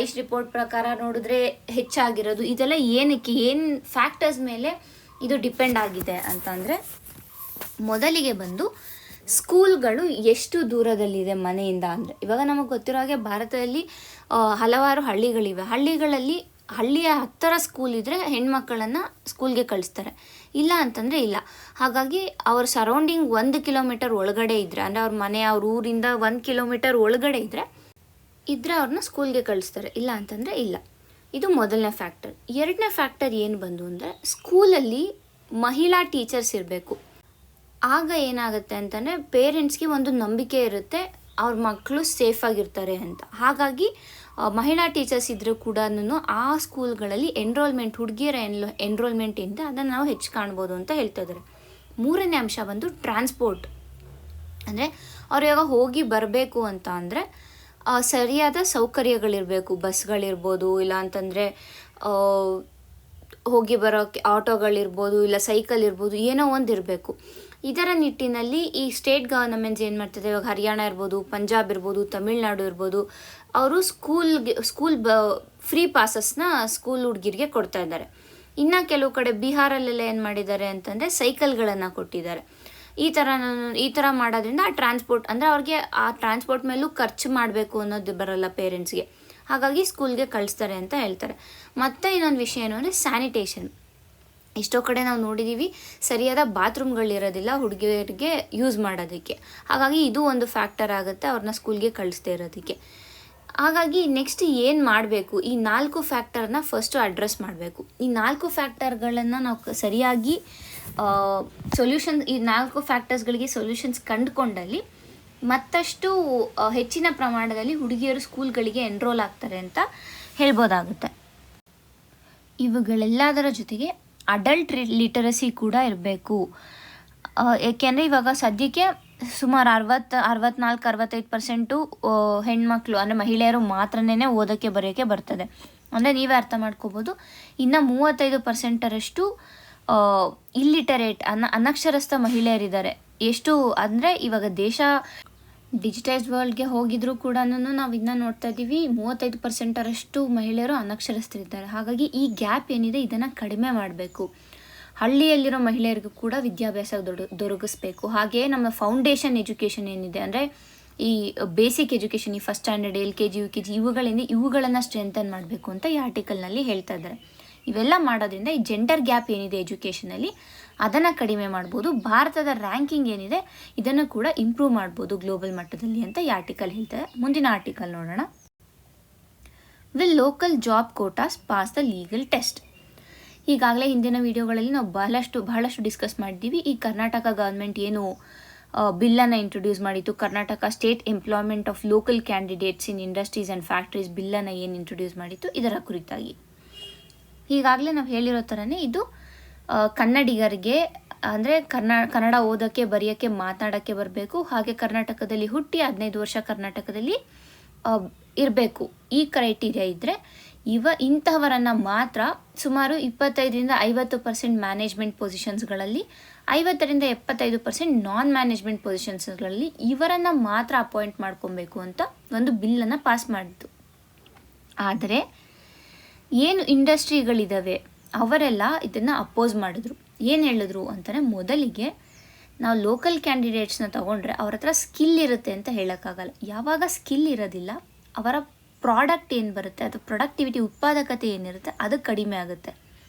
ಐಶ್ ರಿಪೋರ್ಟ್ ಪ್ರಕಾರ ನೋಡಿದ್ರೆ ಹೆಚ್ಚಾಗಿರೋದು, ಇದೆಲ್ಲ ಏನಕ್ಕೆ, ಏನು ಫ್ಯಾಕ್ಟರ್ಸ್ ಮೇಲೆ ಇದು ಡಿಪೆಂಡ್ ಆಗಿದೆ ಅಂತಂದರೆ ಮೊದಲಿಗೆ ಬಂದು ಸ್ಕೂಲ್ಗಳು ಎಷ್ಟು ದೂರದಲ್ಲಿದೆ ಮನೆಯಿಂದ. ಅಂದರೆ ಇವಾಗ ನಮಗೆ ಗೊತ್ತಿರೋ ಹಾಗೆ ಭಾರತದಲ್ಲಿ ಹಲವಾರು ಹಳ್ಳಿಗಳಿವೆ. ಹಳ್ಳಿಯ ಹತ್ತಿರ ಸ್ಕೂಲ್ ಇದ್ದರೆ ಹೆಣ್ಮಕ್ಕಳನ್ನು ಸ್ಕೂಲ್ಗೆ ಕಳಿಸ್ತಾರೆ, ಇಲ್ಲ ಅಂತಂದರೆ ಇಲ್ಲ. ಹಾಗಾಗಿ ಅವ್ರ ಸರೌಂಡಿಂಗ್ 1 ಕಿಲೋಮೀಟರ್ ಒಳಗಡೆ ಇದ್ದರೆ, ಅಂದರೆ ಅವ್ರ ಊರಿಂದ 1 ಕಿಲೋಮೀಟರ್ ಒಳಗಡೆ ಇದ್ದರೆ ಅವ್ರನ್ನ ಸ್ಕೂಲ್ಗೆ ಕಳಿಸ್ತಾರೆ, ಇಲ್ಲ ಅಂತಂದರೆ ಇಲ್ಲ. ಇದು ಮೊದಲನೇ ಫ್ಯಾಕ್ಟರ್. ಎರಡನೇ ಫ್ಯಾಕ್ಟರ್ ಏನು ಬಂದು ಅಂದರೆ ಸ್ಕೂಲಲ್ಲಿ ಮಹಿಳಾ ಟೀಚರ್ಸ್ ಇರಬೇಕು. ಆಗ ಏನಾಗುತ್ತೆ ಅಂತಂದರೆ ಪೇರೆಂಟ್ಸ್ಗೆ ಒಂದು ನಂಬಿಕೆ ಇರುತ್ತೆ ಅವ್ರ ಮಕ್ಕಳು ಸೇಫಾಗಿರ್ತಾರೆ ಅಂತ. ಹಾಗಾಗಿ ಮಹಿಳಾ ಟೀಚರ್ಸ್ ಇದ್ದರೂ ಕೂಡ ಆ ಸ್ಕೂಲ್ಗಳಲ್ಲಿ ಹುಡುಗಿಯರ ಎನ್ರೋಲ್ಮೆಂಟ್ ಏನಿದೆ ಅದನ್ನು ನಾವು ಹೆಚ್ಚು ಕಾಣ್ಬೋದು ಅಂತ ಹೇಳ್ತಾ ಇದ್ದಾರೆ. ಮೂರನೇ ಅಂಶ ಬಂದು ಟ್ರಾನ್ಸ್ಪೋರ್ಟ್. ಅಂದರೆ ಅವ್ರು ಯಾವಾಗ ಹೋಗಿ ಬರಬೇಕು ಅಂತ ಅಂದರೆ ಸರಿಯಾದ ಸೌಕರ್ಯಗಳಿರಬೇಕು, ಬಸ್ಗಳಿರ್ಬೋದು, ಇಲ್ಲ ಅಂತಂದರೆ ಹೋಗಿ ಬರೋಕ್ಕೆ ಆಟೋಗಳಿರ್ಬೋದು, ಇಲ್ಲ ಸೈಕಲ್ ಇರ್ಬೋದು, ಏನೋ ಒಂದು ಇರಬೇಕು. ಇದರ ನಿಟ್ಟಿನಲ್ಲಿ ಈ ಸ್ಟೇಟ್ ಗವರ್ನಮೆಂಟ್ಸ್ ಏನು ಮಾಡ್ತಿದೆ, ಇವಾಗ ಹರಿಯಾಣ ಇರ್ಬೋದು, ಪಂಜಾಬ್ ಇರ್ಬೋದು, ತಮಿಳ್ನಾಡು ಇರ್ಬೋದು, ಅವರು ಸ್ಕೂಲ್ ಫ್ರೀ ಪಾಸಸ್ನ ಸ್ಕೂಲ್ ಹುಡುಗಿರಿಗೆ ಕೊಡ್ತಾ ಇದ್ದಾರೆ. ಇನ್ನು ಕೆಲವು ಕಡೆ ಬಿಹಾರಲ್ಲೆಲ್ಲ ಏನು ಮಾಡಿದ್ದಾರೆ ಅಂತಂದರೆ ಸೈಕಲ್ಗಳನ್ನು ಕೊಟ್ಟಿದ್ದಾರೆ. ಈ ಥರ ಮಾಡೋದ್ರಿಂದ ಆ ಟ್ರಾನ್ಸ್ಪೋರ್ಟ್ ಅಂದರೆ ಅವ್ರಿಗೆ ಆ ಟ್ರಾನ್ಸ್ಪೋರ್ಟ್ ಮೇಲೂ ಖರ್ಚು ಮಾಡಬೇಕು ಅನ್ನೋದು ಬರೋಲ್ಲ ಪೇರೆಂಟ್ಸ್ಗೆ, ಹಾಗಾಗಿ ಸ್ಕೂಲ್ಗೆ ಕಳಿಸ್ತಾರೆ ಅಂತ ಹೇಳ್ತಾರೆ. ಮತ್ತು ಇನ್ನೊಂದು ವಿಷಯ ಏನು ಅಂದರೆ ಸ್ಯಾನಿಟೇಷನ್. ಎಷ್ಟೋ ಕಡೆ ನಾವು ನೋಡಿದ್ದೀವಿ ಸರಿಯಾದ ಬಾತ್ರೂಮ್ಗಳಿರೋದಿಲ್ಲ ಹುಡುಗಿಯರಿಗೆ ಯೂಸ್ ಮಾಡೋದಕ್ಕೆ, ಹಾಗಾಗಿ ಇದು ಒಂದು ಫ್ಯಾಕ್ಟರ್ ಆಗುತ್ತೆ ಅವ್ರನ್ನ ಸ್ಕೂಲ್ಗೆ ಕಳಿಸ್ದೇ ಇರೋದಕ್ಕೆ. ಹಾಗಾಗಿ ನೆಕ್ಸ್ಟ್ ಏನು ಮಾಡಬೇಕು, ಈ 4 ಫ್ಯಾಕ್ಟರ್ನ ಫಸ್ಟು ಅಡ್ರೆಸ್ ಮಾಡಬೇಕು. ಈ 4 ಫ್ಯಾಕ್ಟರ್ಗಳನ್ನು ನಾವು ಸರಿಯಾಗಿ ಈ 4 ಫ್ಯಾಕ್ಟರ್ಸ್ಗಳಿಗೆ ಸೊಲ್ಯೂಷನ್ಸ್ ಕಂಡುಕೊಂಡಲ್ಲಿ ಮತ್ತಷ್ಟು ಹೆಚ್ಚಿನ ಪ್ರಮಾಣದಲ್ಲಿ ಹುಡುಗಿಯರು ಸ್ಕೂಲ್ಗಳಿಗೆ ಎನ್ರೋಲ್ ಆಗ್ತಾರೆ ಅಂತ ಹೇಳ್ಬೋದಾಗುತ್ತೆ. ಇವುಗಳೆಲ್ಲದರ ಜೊತೆಗೆ ಅಡಲ್ಟ್ ಲಿಟರಸಿ ಕೂಡ ಇರಬೇಕು. ಏಕೆಂದರೆ ಇವಾಗ ಸದ್ಯಕ್ಕೆ ಸುಮಾರು 64-65% ಹೆಣ್ಮಕ್ಳು ಅಂದರೆ ಮಹಿಳೆಯರು ಮಾತ್ರನೇ ಓದೋಕ್ಕೆ ಬರೆಯೋಕ್ಕೆ ಬರ್ತದೆ. ಅಂದರೆ ನೀವೇ ಅರ್ಥ ಮಾಡ್ಕೋಬೋದು, ಇನ್ನು 35%ರಷ್ಟು ಇಲ್ಲಿಟರೇಟ್ ಅನಕ್ಷರಸ್ಥ ಮಹಿಳೆಯರಿದ್ದಾರೆ. ಎಷ್ಟು ಅಂದರೆ ಇವಾಗ ದೇಶ ಡಿಜಿಟೈಸ್ಡ್ ವರ್ಲ್ಡ್ಗೆ ಹೋಗಿದ್ರೂ ಕೂಡ ನಾವು ಇನ್ನೂ ನೋಡ್ತಾ ಇದ್ದೀವಿ 35%ರಷ್ಟು ಮಹಿಳೆಯರು ಅನಕ್ಷರಸ್ಥರಿದ್ದಾರೆ. ಹಾಗಾಗಿ ಈ ಗ್ಯಾಪ್ ಏನಿದೆ ಇದನ್ನು ಕಡಿಮೆ ಮಾಡಬೇಕು. ಹಳ್ಳಿಯಲ್ಲಿರೋ ಮಹಿಳೆಯರಿಗೂ ಕೂಡ ವಿದ್ಯಾಭ್ಯಾಸ ದೊರಕಿಸ್ಬೇಕು. ಹಾಗೆಯೇ ನಮ್ಮ ಫೌಂಡೇಶನ್ ಎಜುಕೇಷನ್ ಏನಿದೆ, ಅಂದರೆ ಈ ಬೇಸಿಕ್ ಎಜುಕೇಷನ್, ಈ ಫಸ್ಟ್ ಸ್ಟ್ಯಾಂಡರ್ಡ್, LKG UKG ಇವುಗಳನ್ನು ಸ್ಟ್ರೆಂಥನ್ ಮಾಡಬೇಕು ಅಂತ ಈ ಆರ್ಟಿಕಲ್ನಲ್ಲಿ ಹೇಳ್ತಾ ಇದ್ದಾರೆ. ಇವೆಲ್ಲ ಮಾಡೋದ್ರಿಂದ ಈ ಜೆಂಡರ್ ಗ್ಯಾಪ್ ಏನಿದೆ ಎಜುಕೇಷನಲ್ಲಿ ಅದನ್ನು ಕಡಿಮೆ ಮಾಡ್ಬೋದು. ಭಾರತದ ರ್ಯಾಂಕಿಂಗ್ ಏನಿದೆ ಇದನ್ನು ಕೂಡ ಇಂಪ್ರೂವ್ ಮಾಡ್ಬೋದು ಗ್ಲೋಬಲ್ ಮಟ್ಟದಲ್ಲಿ ಅಂತ ಈ ಆರ್ಟಿಕಲ್ ಹೇಳ್ತಾರೆ. ಮುಂದಿನ ಆರ್ಟಿಕಲ್ ನೋಡೋಣ. Will local job quotas pass the legal test. ಈಗಾಗಲೇ ಹಿಂದಿನ ವಿಡಿಯೋಗಳಲ್ಲಿ ನಾವು ಬಹಳಷ್ಟು ಡಿಸ್ಕಸ್ ಮಾಡಿದ್ದೀವಿ. ಈ ಕರ್ನಾಟಕ ಗೌರ್ಮೆಂಟ್ ಏನು ಬಿಲ್ಲನ್ನು ಇಂಟ್ರೊಡ್ಯೂಸ್ ಮಾಡಿತ್ತು, Karnataka state employment of local candidates in industries and factories ಬಿಲ್ಲನ್ನು ಏನು ಇಂಟ್ರೊಡ್ಯೂಸ್ ಮಾಡಿತ್ತು ಇದರ ಕುರಿತಾಗಿ. ಈಗಾಗಲೇ ನಾವು ಹೇಳಿರೋ ಥರನೇ ಇದು ಕನ್ನಡಿಗರಿಗೆ, ಅಂದರೆ ಕನ್ನಡ ಓದೋಕ್ಕೆ, ಬರೆಯೋಕ್ಕೆ, ಮಾತನಾಡೋಕ್ಕೆ ಬರಬೇಕು, ಹಾಗೆ ಕರ್ನಾಟಕದಲ್ಲಿ ಹುಟ್ಟಿ 15 ವರ್ಷ ಕರ್ನಾಟಕದಲ್ಲಿ ಇರಬೇಕು. ಈ ಕ್ರೈಟೀರಿಯಾ ಇದ್ದರೆ ಇಂತಹವರನ್ನು ಮಾತ್ರ ಸುಮಾರು 25-50% ಮ್ಯಾನೇಜ್ಮೆಂಟ್ ಪೊಸಿಷನ್ಸ್ಗಳಲ್ಲಿ, 50-75% ನಾನ್ ಮ್ಯಾನೇಜ್ಮೆಂಟ್ ಪೊಸಿಷನ್ಸ್ಗಳಲ್ಲಿ ಇವರನ್ನು ಮಾತ್ರ ಅಪಾಯಿಂಟ್ ಮಾಡ್ಕೊಬೇಕು ಅಂತ ಒಂದು ಬಿಲ್ಲನ್ನು ಪಾಸ್ ಮಾಡಿತ್ತು. ಆದರೆ ಏನು ಇಂಡಸ್ಟ್ರಿಗಳಿದ್ದಾವೆ ಅವರೆಲ್ಲ ಇದನ್ನು ಅಪೋಸ್ ಮಾಡಿದ್ರು. ಏನು ಹೇಳಿದ್ರು ಅಂತಾರೆ, ಮೊದಲಿಗೆ ನಾವು ಲೋಕಲ್ ಕ್ಯಾಂಡಿಡೇಟ್ಸ್ನ ತೊಗೊಂಡ್ರೆ ಅವ್ರ ಹತ್ರ ಸ್ಕಿಲ್ ಇರುತ್ತೆ ಅಂತ ಹೇಳೋಕ್ಕಾಗಲ್ಲ. ಯಾವಾಗ ಸ್ಕಿಲ್ ಇರೋದಿಲ್ಲ, ಅವರ ಪ್ರಾಡಕ್ಟ್ ಏನು ಬರುತ್ತೆ, ಅದು ಪ್ರೊಡಕ್ಟಿವಿಟಿ, ಉತ್ಪಾದಕತೆ ಏನಿರುತ್ತೆ ಅದು ಕಡಿಮೆ ಆಗುತ್ತೆ.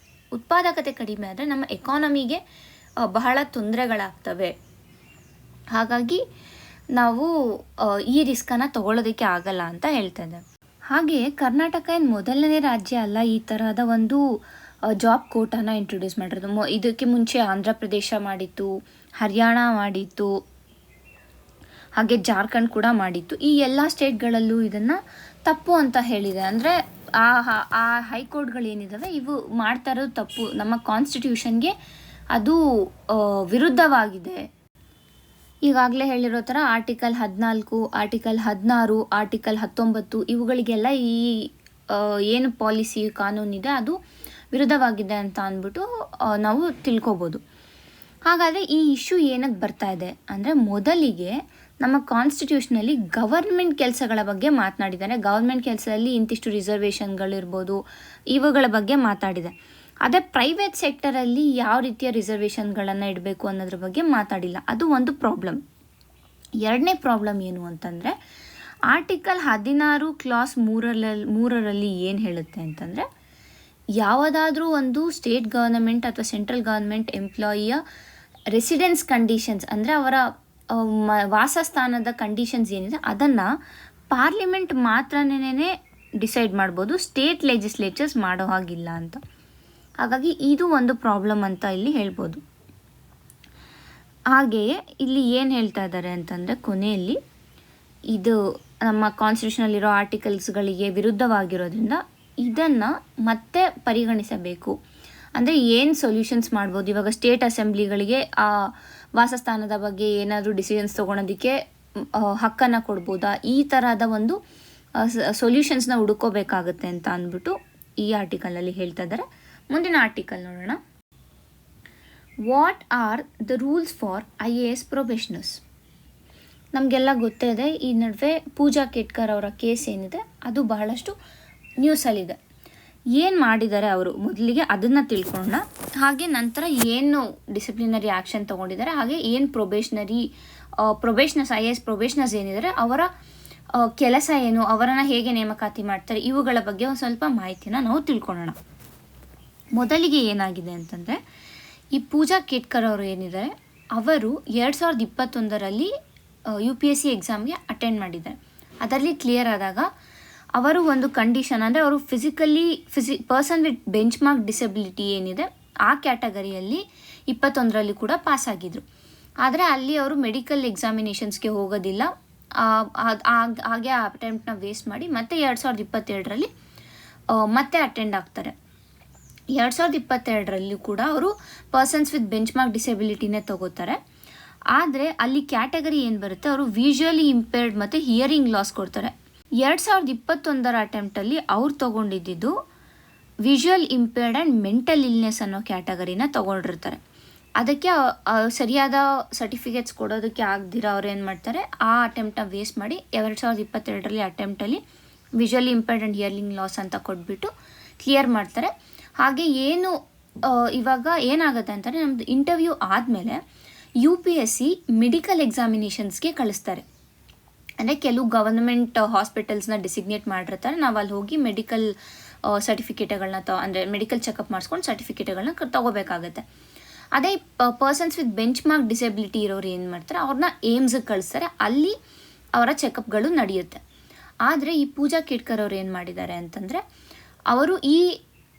ಉತ್ಪಾದಕತೆ ಕಡಿಮೆ ಆದರೆ ನಮ್ಮ ಎಕಾನಮಿಗೆ ಬಹಳ ತೊಂದರೆಗಳಾಗ್ತವೆ. ಹಾಗಾಗಿ ನಾವು ಈ ರಿಸ್ಕನ್ನು ತಗೊಳ್ಳೋದಕ್ಕೆ ಆಗಲ್ಲ ಅಂತ ಹೇಳ್ತಾ ಇದ್ದಾರೆ. ಹಾಗೆಯೇ ಕರ್ನಾಟಕ ಏನು ಮೊದಲನೇ ರಾಜ್ಯ ಅಲ್ಲ ಈ ಥರದ ಒಂದು ಜಾಬ್ ಕೋಟಾನ ಇಂಟ್ರೊಡ್ಯೂಸ್ ಮಾಡಿರೋದು. ಇದಕ್ಕೆ ಮುಂಚೆ ಆಂಧ್ರ ಪ್ರದೇಶ ಮಾಡಿತ್ತು, ಹರಿಯಾಣ ಮಾಡಿತ್ತು, ಹಾಗೆ ಜಾರ್ಖಂಡ್ ಕೂಡ ಮಾಡಿತ್ತು. ಈ ಎಲ್ಲ ಸ್ಟೇಟ್ಗಳಲ್ಲೂ ಇದನ್ನು ತಪ್ಪು ಅಂತ ಹೇಳಿದೆ. ಅಂದರೆ ಆ ಹೈಕೋರ್ಟ್ಗಳೇನಿದ್ದಾವೆ ಇವು ಮಾಡ್ತಾ ಇರೋದು ತಪ್ಪು, ನಮ್ಮ ಕಾನ್ಸ್ಟಿಟ್ಯೂಷನ್ಗೆ ಅದು ವಿರುದ್ಧವಾಗಿದೆ. ಈಗಾಗಲೇ ಹೇಳಿರೋ ಥರ ಆರ್ಟಿಕಲ್ 14, ಆರ್ಟಿಕಲ್ 16, ಆರ್ಟಿಕಲ್ 19 ಇವುಗಳಿಗೆಲ್ಲ ಈ ಏನು ಪಾಲಿಸಿ ಕಾನೂನಿದೆ ಅದು ವಿರುದ್ಧವಾಗಿದೆ ಅಂತ ಅಂದ್ಬಿಟ್ಟು ನಾವು ತಿಳ್ಕೊಬೋದು. ಹಾಗಾದರೆ ಈ ಇಶ್ಯೂ ಏನಕ್ಕೆ ಬರ್ತಾ ಇದೆ ಅಂದರೆ, ಮೊದಲಿಗೆ ನಮ್ಮ ಕಾನ್ಸ್ಟಿಟ್ಯೂಷನಲ್ಲಿ ಗವರ್ಮೆಂಟ್ ಕೆಲಸಗಳ ಬಗ್ಗೆ ಮಾತನಾಡಿದ್ದಾರೆ. ಗವರ್ಮೆಂಟ್ ಕೆಲಸದಲ್ಲಿ ಇಂತಿಷ್ಟು ರಿಸರ್ವೇಷನ್ಗಳಿರ್ಬೋದು ಇವುಗಳ ಬಗ್ಗೆ ಮಾತಾಡಿದೆ. ಅದೇ ಪ್ರೈವೇಟ್ ಸೆಕ್ಟರಲ್ಲಿ ಯಾವ ರೀತಿಯ ರಿಸರ್ವೇಷನ್ಗಳನ್ನು ಇಡಬೇಕು ಅನ್ನೋದ್ರ ಬಗ್ಗೆ ಮಾತಾಡಿಲ್ಲ. ಅದು ಒಂದು ಪ್ರಾಬ್ಲಮ್. ಎರಡನೇ ಪ್ರಾಬ್ಲಮ್ ಏನು ಅಂತಂದರೆ, ಆರ್ಟಿಕಲ್ 16 ಕ್ಲಾಸ್ 3ರಲ್ಲಿ ಏನು ಹೇಳುತ್ತೆ ಅಂತಂದರೆ, ಯಾವುದಾದ್ರೂ ಒಂದು ಸ್ಟೇಟ್ ಗವರ್ನಮೆಂಟ್ ಅಥವಾ ಸೆಂಟ್ರಲ್ ಗವರ್ನಮೆಂಟ್ ಎಂಪ್ಲಾಯಿಯ ರೆಸಿಡೆನ್ಸ್ ಕಂಡೀಷನ್ಸ್, ಅಂದರೆ ಅವರ ವಾಸಸ್ಥಾನದ ಕಂಡೀಷನ್ಸ್ ಏನಿದೆ ಅದನ್ನು ಪಾರ್ಲಿಮೆಂಟ್ ಮಾತ್ರನೇ ಡಿಸೈಡ್ ಮಾಡ್ಬೋದು, ಸ್ಟೇಟ್ ಲೆಜಿಸ್ಲೇಚರ್ಸ್ ಮಾಡೋ ಹಾಗಿಲ್ಲ ಅಂತ. ಹಾಗಾಗಿ ಇದು ಒಂದು ಪ್ರಾಬ್ಲಮ್ ಅಂತ ಇಲ್ಲಿ ಹೇಳ್ಬೋದು. ಹಾಗೆಯೇ ಇಲ್ಲಿ ಏನು ಹೇಳ್ತಾ ಇದ್ದಾರೆ ಅಂತಂದರೆ, ಕೊನೆಯಲ್ಲಿ ಇದು ನಮ್ಮ ಕಾನ್ಸ್ಟಿಟ್ಯೂಷನಲ್ಲಿರೋ ಆರ್ಟಿಕಲ್ಸ್ಗಳಿಗೆ ವಿರುದ್ಧವಾಗಿರೋದ್ರಿಂದ ಇದನ್ನು ಮತ್ತೆ ಪರಿಗಣಿಸಬೇಕು. ಅಂದರೆ ಏನು ಸೊಲ್ಯೂಷನ್ಸ್ ಮಾಡ್ಬೋದು, ಇವಾಗ ಸ್ಟೇಟ್ ಅಸೆಂಬ್ಲಿಗಳಿಗೆ ಆ ವಾಸಸ್ಥಾನದ ಬಗ್ಗೆ ಏನಾದರೂ ಡಿಸಿಷನ್ಸ್ ತೊಗೊಳೋದಕ್ಕೆ ಹಕ್ಕನ್ನು ಕೊಡ್ಬೋದಾ, ಈ ಥರದ ಒಂದು ಸೊಲ್ಯೂಷನ್ಸ್ನ ಹುಡುಕೋಬೇಕಾಗುತ್ತೆ ಅಂತ ಅಂದ್ಬಿಟ್ಟು ಈ ಆರ್ಟಿಕಲಲ್ಲಿ ಹೇಳ್ತಾ ಇದ್ದಾರೆ. ಮುಂದಿನ ಆರ್ಟಿಕಲ್ ನೋಡೋಣ. What are the rules for IAS probationers? ನಮಗೆಲ್ಲ ಗೊತ್ತೇ ಇದೆ, ಈ ನಡುವೆ ಪೂಜಾ ಕೇಟ್ಕರ್ ಅವರ ಕೇಸ್ ಏನಿದೆ ಅದು ಬಹಳಷ್ಟು ನ್ಯೂಸಲ್ಲಿದೆ. ಏನು ಮಾಡಿದ್ದಾರೆ ಅವರು, ಮೊದಲಿಗೆ ಅದನ್ನು ತಿಳ್ಕೊಳ್ಳೋಣ. ಹಾಗೆ ನಂತರ ಏನು ಡಿಸಿಪ್ಲಿನರಿ ಆ್ಯಕ್ಷನ್ ತೊಗೊಂಡಿದ್ದಾರೆ, ಹಾಗೆ ಏನು ಪ್ರೊಬೇಷನರ್ಸ್ IAS ಪ್ರೊಬೇಷನರ್ಸ್ ಏನಿದ್ದಾರೆ ಅವರ ಕೆಲಸ ಏನು, ಅವರನ್ನು ಹೇಗೆ ನೇಮಕಾತಿ ಮಾಡ್ತಾರೆ, ಇವುಗಳ ಬಗ್ಗೆ ಒಂದು ಸ್ವಲ್ಪ ಮಾಹಿತಿನ ನಾವು ತಿಳ್ಕೊಳ್ಳೋಣ. ಮೊದಲಿಗೆ ಏನಾಗಿದೆ ಅಂತಂದರೆ, ಈ ಪೂಜಾ ಕೇಟ್ಕರ್ ಅವರು ಏನಿದ್ದಾರೆ ಅವರು 2021ರಲ್ಲಿ UPSC ಎಕ್ಸಾಮ್ಗೆ ಅಟೆಂಡ್ ಮಾಡಿದ್ದಾರೆ. ಅದರಲ್ಲಿ ಕ್ಲಿಯರ್ ಆದಾಗ ಅವರು ಒಂದು ಕಂಡೀಷನ್, ಅಂದರೆ ಅವರು person with bench mark disability ಏನಿದೆ ಆ ಕ್ಯಾಟಗರಿಯಲ್ಲಿ 21ರಲ್ಲಿ ಕೂಡ ಪಾಸ್ ಆಗಿದ್ರು. ಆದರೆ ಅಲ್ಲಿ ಅವರು ಮೆಡಿಕಲ್ ಎಕ್ಸಾಮಿನೇಷನ್ಸ್ಗೆ ಹೋಗೋದಿಲ್ಲ, ಹಾಗೆ ಆ ಅಟೆಂಪ್ಟ್ನ ವೇಸ್ಟ್ ಮಾಡಿ ಮತ್ತೆ 2022ರಲ್ಲಿ ಮತ್ತೆ ಅಟೆಂಡ್ ಆಗ್ತಾರೆ. 2022ರಲ್ಲಿ ಕೂಡ ಅವರು ಪರ್ಸನ್ಸ್ ವಿತ್ ಬೆಂಚ್ ಮಾರ್ಕ್ ಡಿಸಬಿಲಿಟಿನೇ ತಗೋತಾರೆ. ಆದರೆ ಅಲ್ಲಿ ಕ್ಯಾಟಗರಿ ಏನು ಬರುತ್ತೆ, ಅವರು ವಿಜುವಲಿ ಇಂಪೇರ್ಡ್ ಮತ್ತು ಹಿಯರಿಂಗ್ ಲಾಸ್ ಕೊಡ್ತಾರೆ. 2021ರ ಅಟೆಂಪ್ಟಲ್ಲಿ ಅವ್ರು ತೊಗೊಂಡಿದ್ದು visual impaired and mental illness ಅನ್ನೋ ಕ್ಯಾಟಗರಿನ ತೊಗೊಂಡಿರ್ತಾರೆ. ಅದಕ್ಕೆ ಸರಿಯಾದ ಸರ್ಟಿಫಿಕೇಟ್ಸ್ ಕೊಡೋದಕ್ಕೆ ಆಗದಿರ ಅವ್ರು ಏನು ಮಾಡ್ತಾರೆ, ಆ ಅಟೆಂಪ್ಟನ್ನ ವೇಸ್ಟ್ ಮಾಡಿ 2022ರಲ್ಲಿ ಅಟೆಂಪ್ಟಲ್ಲಿ visually impaired and hearing loss ಅಂತ ಕೊಟ್ಬಿಟ್ಟು ಕ್ಲಿಯರ್ ಮಾಡ್ತಾರೆ. ಹಾಗೆ ಏನು ಇವಾಗ ಏನಾಗುತ್ತೆ ಅಂತಂದರೆ ನಮ್ಮದು ಇಂಟರ್ವ್ಯೂ ಆದಮೇಲೆ UPSC ಮೆಡಿಕಲ್ ಎಕ್ಸಾಮಿನೇಷನ್ಸ್ಗೆ ಕಳಿಸ್ತಾರೆ. ಅಂದರೆ ಕೆಲವು ಗವರ್ನಮೆಂಟ್ ಹಾಸ್ಪಿಟಲ್ಸ್ನ ಡಿಸಿಗ್ನೇಟ್ ಮಾಡಿರ್ತಾರೆ, ನಾವು ಅಲ್ಲಿ ಹೋಗಿ ಮೆಡಿಕಲ್ ಸರ್ಟಿಫಿಕೇಟ್ಗಳನ್ನ ಅಂದರೆ ಮೆಡಿಕಲ್ ಚೆಕಪ್ ಮಾಡಿಸ್ಕೊಂಡು ಸರ್ಟಿಫಿಕೇಟ್ಗಳನ್ನ ತೊಗೋಬೇಕಾಗತ್ತೆ. ಅದೇ persons with bench mark disability ಇರೋರು ಏನು ಮಾಡ್ತಾರೆ, ಅವ್ರನ್ನ ಏಮ್ಸ್ಗೆ ಕಳಿಸ್ತಾರೆ, ಅಲ್ಲಿ ಅವರ ಚೆಕಪ್ಗಳು ನಡೆಯುತ್ತೆ. ಆದರೆ ಈ ಪೂಜಾ ಕೇಟ್ಕರ್ ಅವ್ರು ಏನು ಮಾಡಿದ್ದಾರೆ ಅಂತಂದರೆ, ಅವರು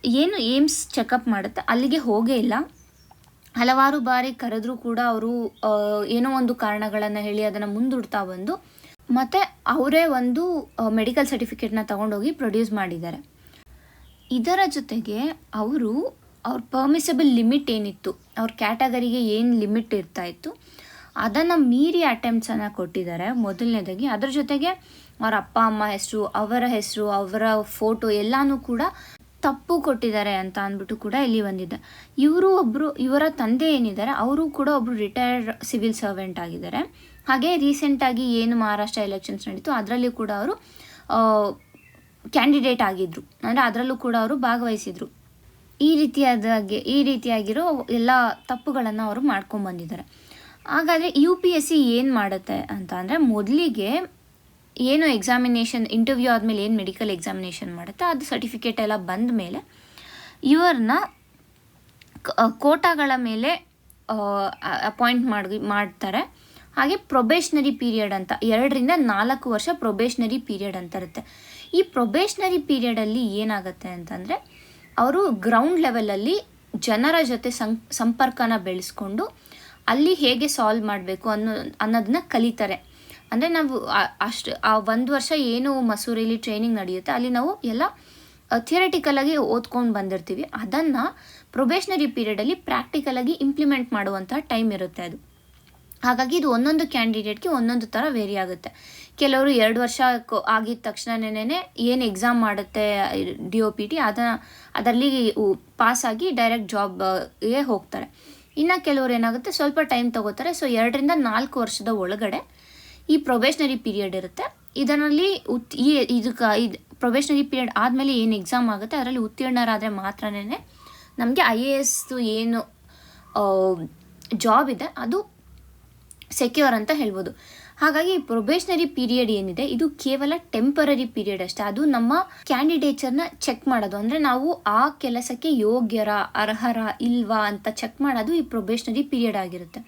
ಏನು ಏಮ್ಸ್ ಚೆಕಪ್ ಮಾಡುತ್ತೆ ಅಲ್ಲಿಗೆ ಹೋಗೇ ಇಲ್ಲ. ಹಲವಾರು ಬಾರಿ ಕರೆದ್ರೂ ಕೂಡ ಅವರು ಏನೋ ಒಂದು ಕಾರಣಗಳನ್ನು ಹೇಳಿ ಅದನ್ನು ಮುಂದೂಡ್ತಾ ಬಂದು ಮತ್ತು ಅವರೇ ಒಂದು ಮೆಡಿಕಲ್ ಸರ್ಟಿಫಿಕೇಟ್ನ ತೊಗೊಂಡೋಗಿ ಪ್ರೊಡ್ಯೂಸ್ ಮಾಡಿದ್ದಾರೆ. ಇದರ ಜೊತೆಗೆ ಅವ್ರ ಪರ್ಮಿಸಬಲ್ ಲಿಮಿಟ್ ಏನಿತ್ತು, ಅವ್ರ ಕ್ಯಾಟಗರಿಗೆ ಏನು ಲಿಮಿಟ್ ಇರ್ತಾಯಿತ್ತು ಅದನ್ನು ಮೀರಿ ಅಟೆಂಪ್ಟ್ಸನ್ನು ಕೊಟ್ಟಿದ್ದಾರೆ ಮೊದಲನೇದಾಗಿ. ಅದ್ರ ಜೊತೆಗೆ ಅವ್ರ ಅಪ್ಪ ಅಮ್ಮ ಹೆಸರು, ಅವರ ಹೆಸರು, ಅವರ ಫೋಟೋ ಎಲ್ಲನೂ ಕೂಡ ತಪ್ಪು ಕೊಟ್ಟಿದ್ದಾರೆ ಅಂತ ಅಂದ್ಬಿಟ್ಟು ಕೂಡ ಇಲ್ಲಿ ಬಂದಿದೆ. ಇವರ ತಂದೆ ಏನಿದ್ದಾರೆ ಅವರು ಕೂಡ ಒಬ್ಬರು ರಿಟೈರ್ಡ್ ಸಿವಿಲ್ ಸರ್ವೆಂಟ್ ಆಗಿದ್ದಾರೆ. ಹಾಗೆ ರೀಸೆಂಟಾಗಿ ಏನು ಮಹಾರಾಷ್ಟ್ರ ಎಲೆಕ್ಷನ್ಸ್ ನಡೀತು ಅದರಲ್ಲಿ ಕೂಡ ಅವರು ಕ್ಯಾಂಡಿಡೇಟ್ ಆಗಿದ್ದರು, ಅಂದರೆ ಅದರಲ್ಲೂ ಕೂಡ ಅವರು ಭಾಗವಹಿಸಿದರು. ಈ ರೀತಿಯಾಗಿರೋ ಎಲ್ಲ ತಪ್ಪುಗಳನ್ನು ಅವರು ಮಾಡ್ಕೊಂಬಂದಿದ್ದಾರೆ. ಹಾಗಾದರೆ UPSC ಏನು ಮಾಡುತ್ತೆ ಅಂತ ಅಂದರೆ, ಮೊದಲಿಗೆ ಏನು ಎಕ್ಸಾಮಿನೇಷನ್ ಇಂಟರ್ವ್ಯೂ ಆದಮೇಲೆ ಏನು ಮೆಡಿಕಲ್ ಎಕ್ಸಾಮಿನೇಷನ್ ಮಾಡುತ್ತೆ ಅದು ಸರ್ಟಿಫಿಕೇಟ್ ಎಲ್ಲ ಬಂದ ಮೇಲೆ ಇವ್ರನ್ನ ಕೋಟಾಗಳ ಮೇಲೆ ಅಪಾಯಿಂಟ್ ಮಾಡ್ತಾರೆ. ಹಾಗೆ ಪ್ರೊಬೇಷನರಿ ಪೀರಿಯಡ್ ಅಂತ 2 ರಿಂದ 4 ವರ್ಷ ಪ್ರೊಬೇಷನರಿ ಪೀರಿಯಡ್ ಅಂತ ಇರುತ್ತೆ. ಈ ಪ್ರೊಬೇಷನರಿ ಪೀರಿಯಡಲ್ಲಿ ಏನಾಗುತ್ತೆ ಅಂತಂದರೆ, ಅವರು ಗ್ರೌಂಡ್ ಲೆವೆಲಲ್ಲಿ ಜನರ ಜೊತೆ ಸಂಪರ್ಕನ ಬೆಳೆಸ್ಕೊಂಡು ಅಲ್ಲಿ ಹೇಗೆ ಸಾಲ್ವ್ ಮಾಡಬೇಕು ಅನ್ನೋದನ್ನ ಕಲಿತಾರೆ. ಅಂದರೆ ನಾವು ಆ 1 ವರ್ಷ ಏನು ಮಸೂರಿಲಿ ಟ್ರೈನಿಂಗ್ ನಡೆಯುತ್ತೆ ಅಲ್ಲಿ ನಾವು ಎಲ್ಲ ಥಿಯರಿಟಿಕಲಾಗಿ ಓದ್ಕೊಂಡು ಬಂದಿರ್ತೀವಿ, ಅದನ್ನು ಪ್ರೊಬೇಷನರಿ ಪೀರಿಯಡಲ್ಲಿ ಪ್ರಾಕ್ಟಿಕಲಾಗಿ ಇಂಪ್ಲಿಮೆಂಟ್ ಮಾಡುವಂಥ ಟೈಮ್ ಇರುತ್ತೆ ಅದು. ಹಾಗಾಗಿ ಇದು ಒಂದೊಂದು ಕ್ಯಾಂಡಿಡೇಟ್ಗೆ ಒಂದೊಂದು ಥರ ವೇರಿ ಆಗುತ್ತೆ. ಕೆಲವರು 2 ವರ್ಷ ಆಗಿದ ತಕ್ಷಣನೇ ಏನು ಎಕ್ಸಾಮ್ ಮಾಡುತ್ತೆ DOPT ಅದರಲ್ಲಿ ಪಾಸಾಗಿ ಡೈರೆಕ್ಟ್ ಜಾಬ್ಗೆ ಹೋಗ್ತಾರೆ. ಇನ್ನು ಕೆಲವರು ಏನಾಗುತ್ತೆ ಸ್ವಲ್ಪ ಟೈಮ್ ತೊಗೋತಾರೆ. ಸೊ 2 ರಿಂದ 4 ವರ್ಷದ ಒಳಗಡೆ ಈ ಪ್ರೊಬೇಷನರಿ ಪೀರಿಯಡ್ ಇರುತ್ತೆ. ಇದರಲ್ಲಿ ಪ್ರೊಬೇಷನರಿ ಪೀರಿಯಡ್ ಆದಮೇಲೆ ಏನು ಎಕ್ಸಾಮ್ ಆಗುತ್ತೆ ಅದರಲ್ಲಿ ಉತ್ತೀರ್ಣರಾದರೆ ಮಾತ್ರನೇ ನಮಗೆ IAS ಏನು ಜಾಬ್ ಇದೆ ಅದು ಸೆಕ್ಯೂರ್ ಅಂತ ಹೇಳ್ಬೋದು. ಹಾಗಾಗಿ ಪ್ರೊಬೇಷನರಿ ಪೀರಿಯಡ್ ಏನಿದೆ ಇದು ಕೇವಲ ಟೆಂಪರರಿ ಪೀರಿಯಡ್ ಅಷ್ಟೇ. ಅದು ನಮ್ಮ ಕ್ಯಾಂಡಿಡೇಚರ್ನ ಚೆಕ್ ಮಾಡೋದು, ಅಂದರೆ ನಾವು ಆ ಕೆಲಸಕ್ಕೆ ಯೋಗ್ಯರ ಅರ್ಹರ ಇಲ್ವಾ ಅಂತ ಚೆಕ್ ಮಾಡೋದು ಈ ಪ್ರೊಬೇಷನರಿ ಪೀರಿಯಡ್ ಆಗಿರುತ್ತೆ.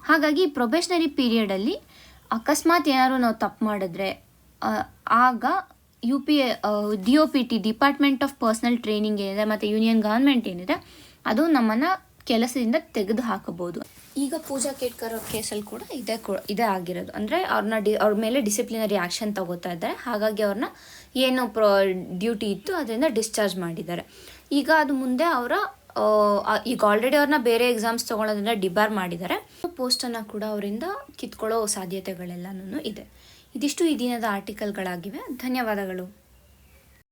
ಹಾಗಾಗಿ ಪ್ರೊಬೇಷನರಿ ಪೀರಿಯಡಲ್ಲಿ ಅಕಸ್ಮಾತ್ ಏನಾದ್ರು ನಾವು ತಪ್ಪು ಮಾಡಿದ್ರೆ ಆಗ DOPT department of personal training ಏನಿದೆ ಮತ್ತು ಯೂನಿಯನ್ ಗವರ್ಮೆಂಟ್ ಏನಿದೆ ಅದು ನಮ್ಮನ್ನು ಕೆಲಸದಿಂದ ತೆಗೆದು ಹಾಕಬಹುದು. ಈಗ ಪೂಜಾ ಕೇಟ್ಕರ್ ಕೇಸಲ್ಲಿ ಕೂಡ ಇದೇ ಆಗಿರೋದು. ಅಂದರೆ ಅವ್ರ ಮೇಲೆ ಡಿಸಿಪ್ಲಿನರಿ ಆ್ಯಕ್ಷನ್ ತಗೋತಾ ಇದ್ದಾರೆ. ಹಾಗಾಗಿ ಅವ್ರನ್ನ ಏನು ಡ್ಯೂಟಿ ಇತ್ತು ಅದರಿಂದ ಡಿಸ್ಚಾರ್ಜ್ ಮಾಡಿದ್ದಾರೆ. ಈಗ ಅದು ಮುಂದೆ ಈಗ ಆಲ್ರೆಡಿ ಅವ್ರನ್ನ ಬೇರೆ ಎಕ್ಸಾಮ್ಸ್ ತೊಗೊಳೋದ್ರಿಂದ ಡಿಬಾರ್ ಮಾಡಿದ್ದಾರೆ. ಪೋಸ್ಟನ್ನು ಕೂಡ ಅವರಿಂದ ಕಿತ್ಕೊಳ್ಳೋ ಸಾಧ್ಯತೆಗಳೆಲ್ಲನೂ ಇದೆ. ಇದಿಷ್ಟು ಈ ದಿನದ ಆರ್ಟಿಕಲ್ಗಳಾಗಿವೆ. ಧನ್ಯವಾದಗಳು.